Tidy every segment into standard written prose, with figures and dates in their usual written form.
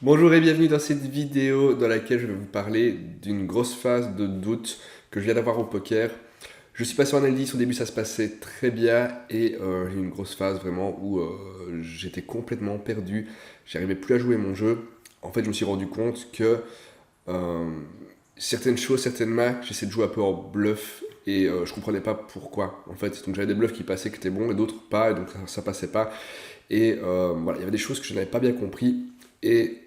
Bonjour et bienvenue dans cette vidéo dans laquelle je vais vous parler d'une grosse phase de doute que je viens d'avoir au poker. Je suis passé en L10, au début ça se passait très bien et j'ai eu une grosse phase vraiment où j'étais complètement perdu, j'arrivais plus à jouer mon jeu. En fait je me suis rendu compte que euh, certaines choses, certaines mains, j'essayais de jouer un peu en bluff et je comprenais pas pourquoi en fait. Donc j'avais des bluffs qui passaient qui étaient bons et d'autres pas et donc ça passait pas. Et voilà, il y avait des choses que je n'avais pas bien compris et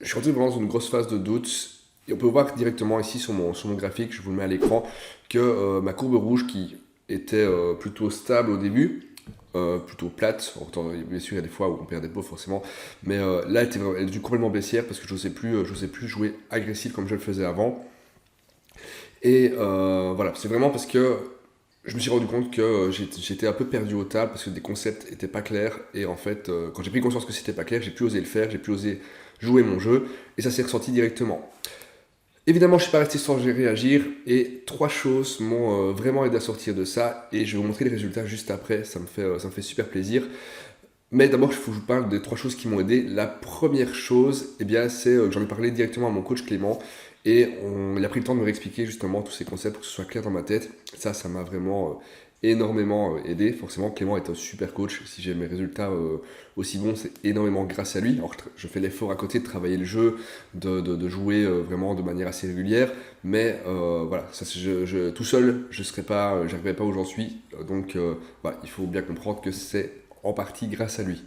je suis rentré vraiment dans une grosse phase de doute. Et on peut voir directement ici sur mon graphique, je vous le mets à l'écran, que ma courbe rouge qui était plutôt stable au début, plutôt plate, bien sûr il y a des fois où on perd des pots forcément, mais là elle est devenue complètement baissière parce que j'osais plus jouer agressif comme je le faisais avant. Et voilà, c'est vraiment parce que je me suis rendu compte que j'étais un peu perdu au table parce que des concepts étaient pas clairs et en fait quand j'ai pris conscience que c'était pas clair, j'ai plus osé le faire, j'ai plus osé jouer mon jeu et ça s'est ressenti directement. Évidemment, je suis pas resté sans réagir et trois choses m'ont vraiment aidé à sortir de ça et je vais vous montrer les résultats juste après, ça me fait super plaisir. Mais d'abord, il faut que je vous parle des trois choses qui m'ont aidé. La première chose, eh bien, c'est que j'en ai parlé directement à mon coach Clément et il a pris le temps de me réexpliquer justement tous ces concepts pour que ce soit clair dans ma tête. Ça m'a vraiment énormément aidé. Forcément, Clément est un super coach. Si j'ai mes résultats aussi bons, c'est énormément grâce à lui. Alors, je fais l'effort à côté de travailler le jeu, de jouer vraiment de manière assez régulière. Mais voilà, ça, tout seul, je serais pas, j'arriverais pas où j'en suis. Donc, voilà, il faut bien comprendre que c'est en partie grâce à lui.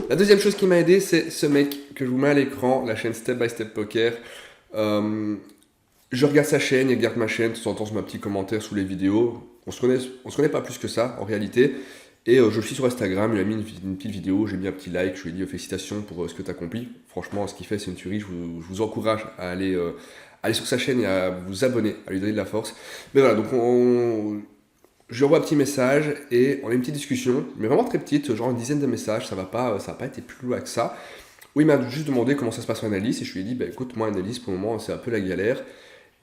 La deuxième chose qui m'a aidé, c'est ce mec que je vous mets à l'écran, la chaîne Step by Step Poker. Euh, je regarde sa chaîne, il regarde ma chaîne, de temps en temps, je mets un petit commentaire sous les vidéos. On se connaît pas plus que ça en réalité. Et je le suis sur Instagram, il a mis une petite vidéo, j'ai mis un petit like, je lui ai dit félicitations pour ce que tu as accompli. Franchement, ce qu'il fait, c'est une tuerie. Je vous encourage à aller sur sa chaîne et à vous abonner, à lui donner de la force. Mais voilà, donc je lui envoie un petit message et on a une petite discussion, mais vraiment très petite, genre une dizaine de messages, ça va pas été plus loin que ça. Où il m'a juste demandé comment ça se passe en analyse et je lui ai dit, bah écoute, moi analyse pour le moment c'est un peu la galère.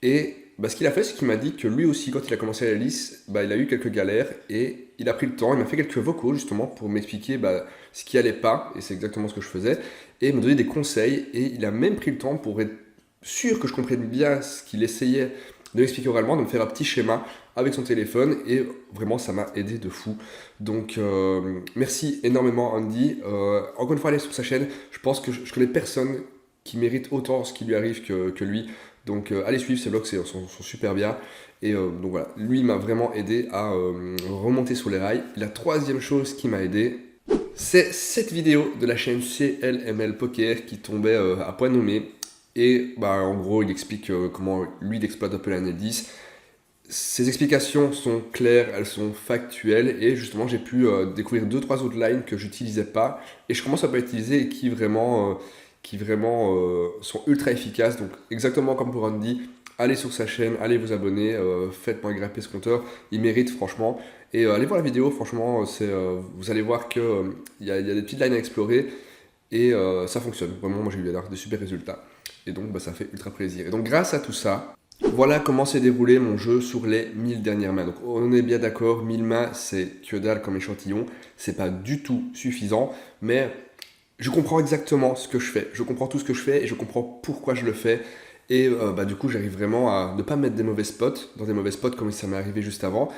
Et bah, ce qu'il a fait, c'est qu'il m'a dit que lui aussi, quand il a commencé l'analyse, bah, il a eu quelques galères et il a pris le temps, il m'a fait quelques vocaux justement pour m'expliquer bah, ce qui allait pas, et c'est exactement ce que je faisais, et me donner des conseils, et il a même pris le temps pour être sûr que je comprenne bien ce qu'il essayait de m'expliquer oralement, de me faire un petit schéma avec son téléphone, et vraiment ça m'a aidé de fou. Donc merci énormément Andy. Encore une fois, allez sur sa chaîne, je pense que je connais personne qui mérite autant ce qui lui arrive que lui. Donc allez suivre, ses vlogs sont super bien. Et donc voilà, lui m'a vraiment aidé à remonter sur les rails. La troisième chose qui m'a aidé, c'est cette vidéo de la chaîne CLML Poker qui tombait à point nommé. Et bah, en gros, il explique comment lui il exploite un peu la NL10. Ces explications sont claires, elles sont factuelles et justement j'ai pu découvrir deux trois autres lines que j'utilisais pas et je commence à pas utiliser et qui vraiment sont ultra efficaces. Donc exactement comme pour Andy, allez sur sa chaîne, allez vous abonner, faites-moi grimper ce compteur, il mérite franchement. Et allez voir la vidéo, franchement, vous allez voir que il y a des petites lines à explorer et ça fonctionne. Vraiment, moi j'ai eu des super résultats et donc bah, ça fait ultra plaisir. Et donc grâce à tout ça, voilà comment s'est déroulé mon jeu sur les 1000 dernières mains. Donc on est bien d'accord, 1000 mains c'est que dalle comme échantillon, c'est pas du tout suffisant, mais je comprends exactement ce que je fais, je comprends tout ce que je fais et je comprends pourquoi je le fais. Et bah, du coup j'arrive vraiment à ne pas mettre des mauvais spots, dans des mauvais spots comme ça m'est arrivé juste avant.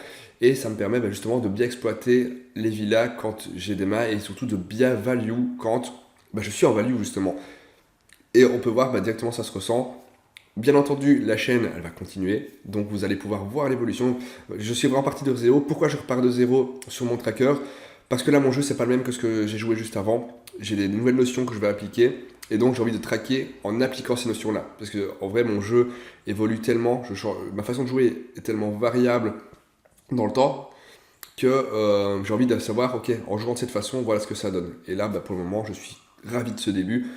Et ça me permet bah, justement de bien exploiter les villas quand j'ai des mains et surtout de bien value quand bah, je suis en value justement. Et on peut voir bah, directement ça se ressent. Bien entendu, la chaîne, elle va continuer, donc vous allez pouvoir voir l'évolution. Je suis vraiment parti de zéro. Pourquoi je repars de zéro sur mon tracker? Parce que là, mon jeu, c'est pas le même que ce que j'ai joué juste avant. J'ai des nouvelles notions que je vais appliquer, et donc j'ai envie de traquer en appliquant ces notions-là. Parce que en vrai, mon jeu évolue tellement, ma façon de jouer est tellement variable dans le temps que j'ai envie de savoir, ok, en jouant de cette façon, voilà ce que ça donne. Et là, bah, pour le moment, je suis ravi de ce début.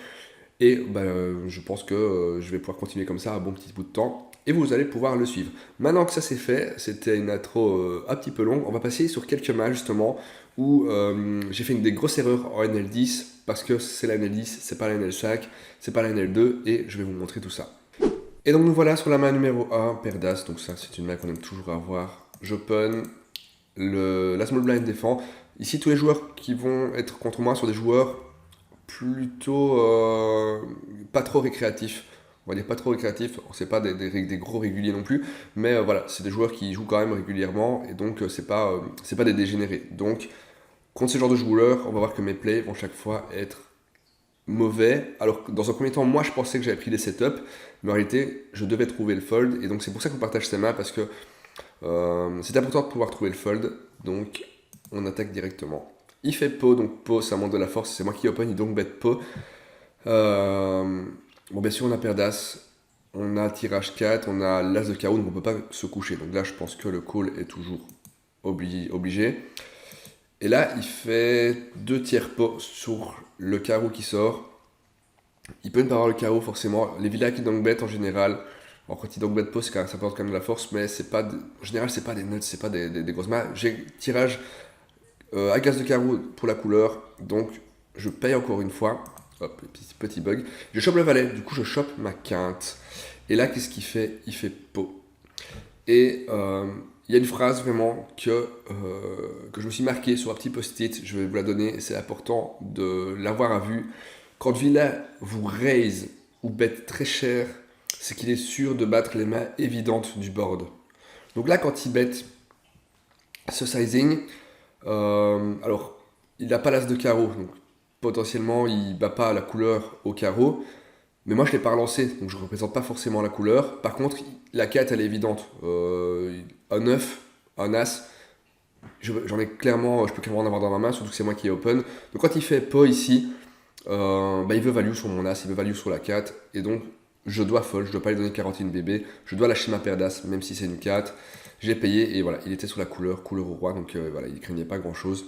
Et bah, je pense que je vais pouvoir continuer comme ça un bon petit bout de temps. Et vous allez pouvoir le suivre. Maintenant que ça c'est fait, c'était une intro un petit peu longue, on va passer sur quelques matchs justement où j'ai fait des grosses erreurs en NL10 parce que c'est la NL10, c'est pas la NL5, c'est pas la NL2 et je vais vous montrer tout ça. Et donc nous voilà sur la main numéro 1, paire d'As, donc ça c'est une main qu'on aime toujours avoir. J'open, la small blind défend. Ici tous les joueurs qui vont être contre moi sont des joueurs plutôt pas trop récréatifs. On va dire pas trop récréatifs, c'est pas des gros réguliers non plus, mais voilà, c'est des joueurs qui jouent quand même régulièrement, et donc c'est pas des dégénérés. Donc, contre ce genre de joueurs, on va voir que mes plays vont chaque fois être mauvais. Alors que dans un premier temps, moi je pensais que j'avais pris des setups, mais en réalité, je devais trouver le fold, et donc c'est pour ça qu'on partage ces mains, parce que c'est important de pouvoir trouver le fold, donc on attaque directement. Il fait pot, donc pot ça monte de la force, c'est moi qui open, il donc bet pot. Bon, bien sûr, on a paire d'as, on a tirage 4, on a l'as de carreau, donc on peut pas se coucher. Donc là, je pense que le call est toujours obligé. Et là, il fait 2 tiers pot sur le carreau qui sort. Il peut ne pas avoir le carreau forcément. Les villas qui donc bet en général, alors quand il donc bet pot, ça apporte quand même de la force, mais c'est pas, en général, c'est pas des nuts, c'est pas des grosses mains. J'ai tirage à as de carreau pour la couleur, donc je paye encore une fois. Hop, petit bug. Je chope le valet, du coup je chope ma quinte. Et là, qu'est-ce qu'il fait? Il fait pot. Et il y a une phrase vraiment que je me suis marqué sur un petit post-it, je vais vous la donner, c'est important de l'avoir à vue. Quand Villa vous raise ou bet très cher, c'est qu'il est sûr de battre les mains évidentes du board. Donc là, quand il bet ce sizing, alors il n'a pas l'as de carreau, donc potentiellement il bat pas la couleur au carreau, mais moi je l'ai pas relancé, donc je représente pas forcément la couleur. Par contre, la 4 elle est évidente. Un 9, un as, je peux clairement en avoir dans ma main, surtout que c'est moi qui ai open. Donc quand il fait pot ici, il veut value sur mon as, il veut value sur la 4, et donc je dois fold, je dois pas lui donner 41 bébé, je dois lâcher ma paire d'as, même si c'est une 4. J'ai payé, et voilà, il était sur la couleur au roi, donc voilà, il craignait pas grand chose.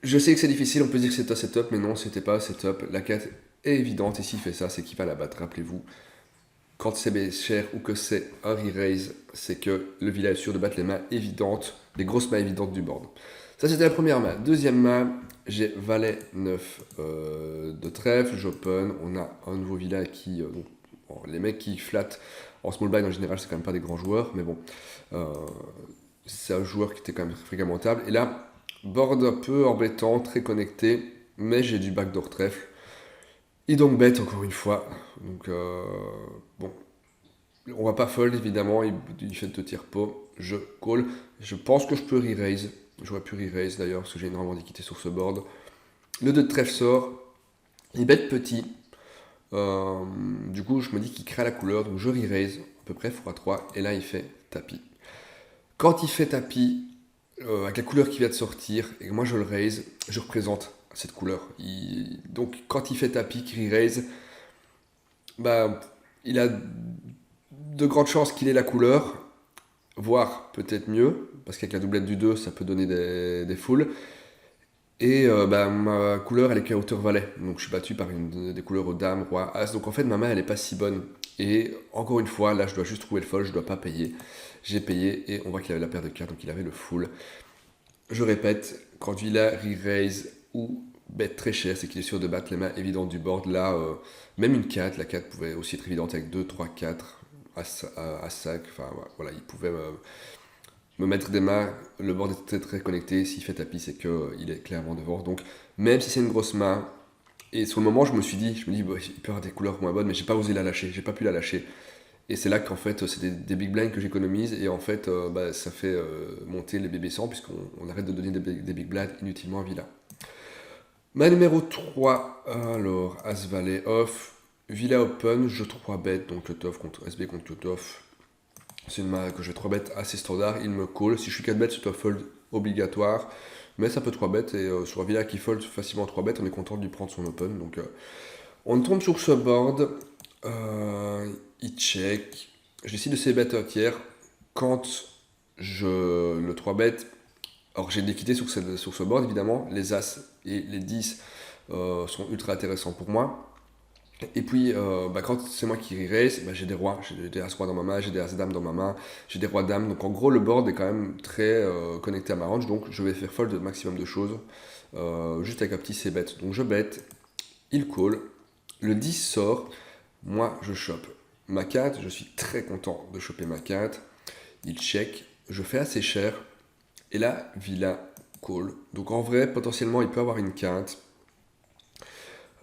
Je sais que c'est difficile, on peut dire que c'est un setup, mais non, c'était pas un setup. La 4 est évidente, et s'il fait ça, c'est qu'il va la battre. Rappelez-vous, quand c'est cher ou que c'est un re-raise, c'est que le vilain est sûr de battre les mains évidentes, les grosses mains évidentes du board. Ça, c'était la première main. Deuxième main, j'ai valet 9 de trèfle, j'open. On a un nouveau vilain qui. Les mecs qui flattent en small blind en général, c'est quand même pas des grands joueurs, mais bon, c'est un joueur qui était quand même fréquemment table. Et là, board un peu embêtant, très connecté, mais j'ai du backdoor trèfle. Il donc bet encore une fois. Donc bon, on va pas fold évidemment, il fait 2 tiers pot, je call. Je pense que je peux re-raise. J'aurais pu re-raise d'ailleurs parce que j'ai énormément d'équité sur ce board. Le 2 de trèfle sort, il bet petit. Du coup, je me dis qu'il crée la couleur, donc je re-raise à peu près x3 et là il fait tapis. Quand il fait tapis, avec la couleur qui vient de sortir, et que moi je le raise, je représente cette couleur. Donc quand il fait tapis, qu'il raise, bah, il a de grandes chances qu'il ait la couleur, voire peut-être mieux, parce qu'avec la doublette du 2, ça peut donner des foules. Et ma couleur, elle est qu'à hauteur valet, donc je suis battu par des couleurs aux dames, roi, as. Donc en fait, ma main, elle est pas si bonne. Et encore une fois, là, je dois juste trouver le fold, je dois pas payer. J'ai payé et on voit qu'il avait la paire de cartes, donc il avait le full. Je répète, quand il a re-raise ou bet très cher, c'est qu'il est sûr de battre les mains évidentes du board. Là, même une 4, la 4 pouvait aussi être évidente avec 2, 3, 4, à 5. Enfin voilà, il pouvait me mettre des mains. Le board est très très connecté. S'il fait tapis, c'est qu'il est clairement devant. Donc, même si c'est une grosse main, et sur le moment, je me dis, bah, il peut avoir des couleurs moins bonnes, mais j'ai pas osé la lâcher, j'ai pas pu la lâcher. Et c'est là qu'en fait, c'est des big blinds que j'économise, et en fait, ça fait monter les bébés 100, puisqu'on arrête de donner des big blinds inutilement à Villa. Ma numéro 3, alors, As Valet off, Villa open, je 3 bet, donc cut-off contre SB contre cut-off. C'est une main que je vais 3 bet assez standard, il me call. Si je suis 4 bet, c'est un fold obligatoire, mais ça peut 3 bet, et sur un Villa qui fold facilement 3 bet, on est content de lui prendre son open. Donc, on tombe sur ce board, il check, je décide de ces bet un tiers. Quand je le 3 bet, alors j'ai de l'équité sur ce board évidemment, les As et les 10 sont ultra intéressants pour moi. Et puis quand c'est moi qui raise, j'ai des rois, j'ai des As-Roi dans ma main, j'ai des As-Dames dans ma main, j'ai des Rois-Dames. Donc en gros le board est quand même très connecté à ma range, donc je vais faire fold le maximum de choses, juste avec un petit C-bet. Donc je bet, il call, le 10 sort, moi je chope ma 4, je suis très content de choper ma 4, il check, je fais assez cher, et là, Villa call. Donc en vrai, potentiellement, il peut avoir une quinte.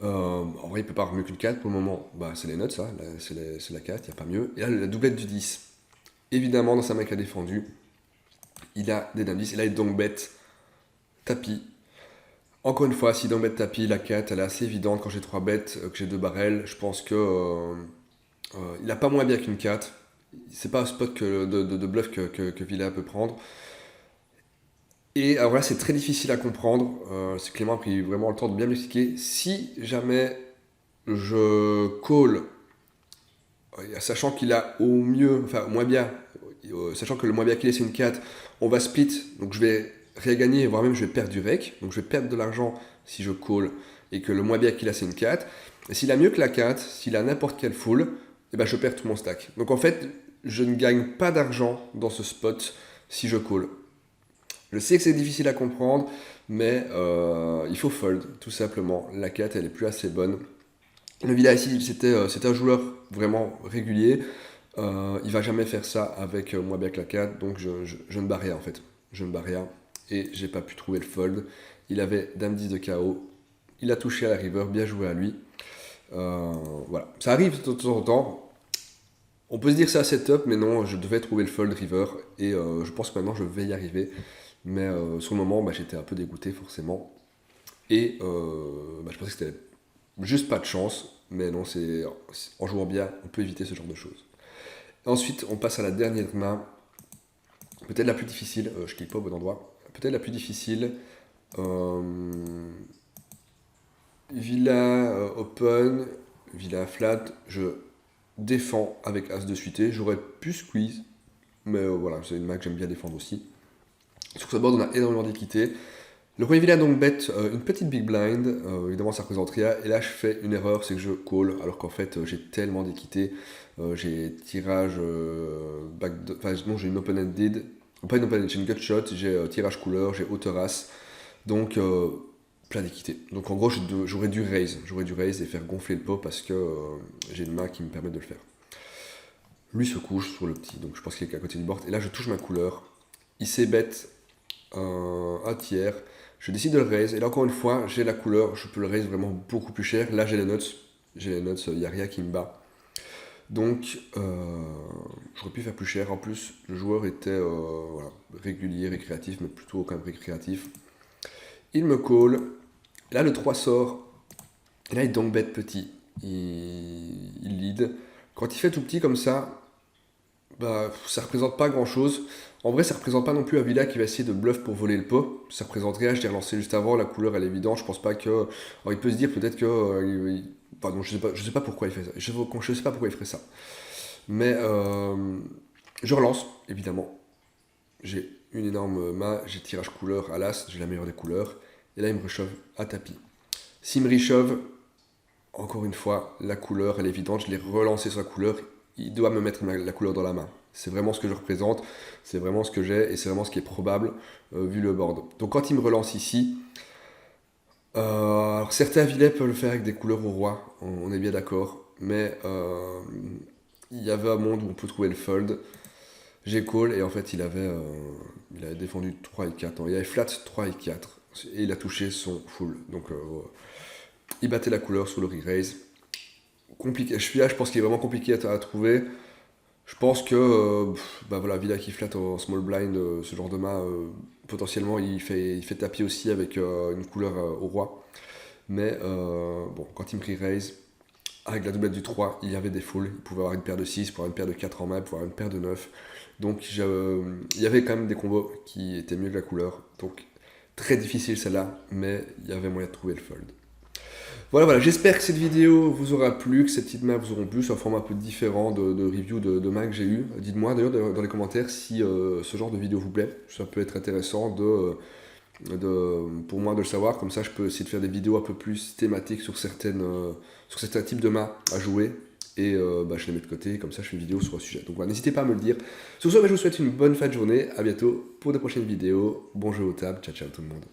En vrai, il peut pas avoir mieux qu'une 4 pour le moment. Bah, c'est les notes, ça. C'est la 4, il n'y a pas mieux. Et là, la doublette du 10. Évidemment, dans sa main qui a défendu, il a des dames 10. Et là, il est donc bête. Tapis. Encore une fois, si dans bête tapis, la 4, elle est assez évidente. Quand j'ai 3 bêtes, que j'ai 2 barrels, je pense que il a pas moins bien qu'une 4. C'est pas un spot de bluff que Villa peut prendre. Et alors là, c'est très difficile à comprendre. C'est Clément a pris vraiment le temps de bien m'expliquer. Si jamais je call, sachant qu'il a au mieux, enfin au moins bien, sachant que le moins bien qu'il est c'est une 4, on va split, donc je vais rien gagner, voire même je vais perdre du rec, donc je vais perdre de l'argent si je call et que le moins bien qu'il a c'est une 4. Et s'il a mieux que la 4, s'il a n'importe quelle full, eh ben je perds tout mon stack. Donc en fait, je ne gagne pas d'argent dans ce spot si je call. Je sais que c'est difficile à comprendre, mais il faut fold, tout simplement. La 4, elle est plus assez bonne. Le Villa ici, c'était un joueur vraiment régulier. Il va jamais faire ça avec moi bien que la 4, donc je ne bats rien en fait. Je ne bats rien et j'ai pas pu trouver le fold. Il avait Dame 10 de KO. Il a touché à la river, bien joué à lui. Voilà, ça arrive de temps en temps. On peut se dire que c'est un setup, mais non, je devais trouver le fold river et je pense que maintenant je vais y arriver. Mais sur le moment, bah, j'étais un peu dégoûté forcément. Et bah, je pensais que c'était juste pas de chance. Mais non, en jouant bien, on peut éviter ce genre de choses. Ensuite, on passe à la dernière main. Peut-être la plus difficile. Je clique pas au bon endroit. Peut-être la plus difficile. Villa open, Villa flat. Je défends avec As de suité. J'aurais pu squeeze. Mais voilà, c'est une main que j'aime bien défendre aussi. Sur ce board, on a énormément d'équité. Le premier vilain donc bet une petite big blind, évidemment ça représente rien, et là je fais une erreur, c'est que je call, alors qu'en fait j'ai tellement d'équité, j'ai tirage, enfin non j'ai une open-ended, pas une open-ended, j'ai une gut shot, j'ai tirage couleur, j'ai hauteur as, donc plein d'équité. Donc en gros j'aurais dû raise et faire gonfler le pot parce que j'ai une main qui me permet de le faire. Lui se couche sur le petit, donc je pense qu'il est à côté du board, et là je touche ma couleur, il s'est bet un tiers. Je décide de le raise, et là encore une fois, j'ai la couleur, je peux le raise vraiment beaucoup plus cher. Là j'ai les notes, il n'y a rien qui me bat. Donc j'aurais pu faire plus cher. En plus, le joueur était voilà, régulier, récréatif, mais plutôt quand même récréatif. Il me call, là le 3 sort, et là il donc bet petit, il lead. Quand il fait tout petit comme ça, bah, ça représente pas grand chose. En vrai, ça représente pas non plus un Villa qui va essayer de bluff pour voler le pot. Ça représente rien, je t'ai relancé juste avant, la couleur elle est évidente. Je pense pas que. Alors, il peut se dire peut-être que. Pardon, je sais pas pourquoi il fait ça. Je sais pas pourquoi il ferait ça. Mais je relance, évidemment. J'ai une énorme main, j'ai tirage couleur à l'as, j'ai la meilleure des couleurs. Et là, il me reshove à tapis. S'il me reshove, encore une fois, la couleur elle est évidente, je l'ai relancé sur la couleur. Il doit me mettre la couleur dans la main. C'est vraiment ce que je représente, c'est vraiment ce que j'ai et c'est vraiment ce qui est probable vu le board. Donc quand il me relance ici, alors certains vilets peuvent le faire avec des couleurs au roi, on est bien d'accord, mais il y avait un monde où on peut trouver le fold. J'ai call et en fait il avait défendu 3 et 4, non, il avait flat 3 et 4 et il a touché son full. Donc il battait la couleur sur le re-raise. Compliqué. Je pense qu'il est vraiment compliqué à trouver. Je pense que bah voilà, Villa qui flatte en small blind, ce genre de main, potentiellement il fait tapis aussi avec une couleur au roi. Mais bon, quand il me re-raise, avec la doublette du 3, il y avait des fulls. Il pouvait avoir une paire de 6, pour avoir une paire de 4 en main, pour avoir une paire de 9. Donc il y avait quand même des combos qui étaient mieux que la couleur. Donc très difficile celle-là, mais il y avait moyen de trouver le fold. Voilà, j'espère que cette vidéo vous aura plu, que ces petites mains vous auront plu. C'est un format un peu différent de review de mains que j'ai eu. Dites-moi d'ailleurs dans les commentaires si ce genre de vidéo vous plaît. Ça peut être intéressant pour moi de le savoir. Comme ça, je peux essayer de faire des vidéos un peu plus thématiques sur certains types de mains à jouer. Et bah, je les mets de côté, comme ça je fais une vidéo sur un sujet. Donc voilà, n'hésitez pas à me le dire. Sur ce, je vous souhaite une bonne fin de journée. À bientôt pour de prochaines vidéos. Bon jeu au table. Ciao, ciao tout le monde.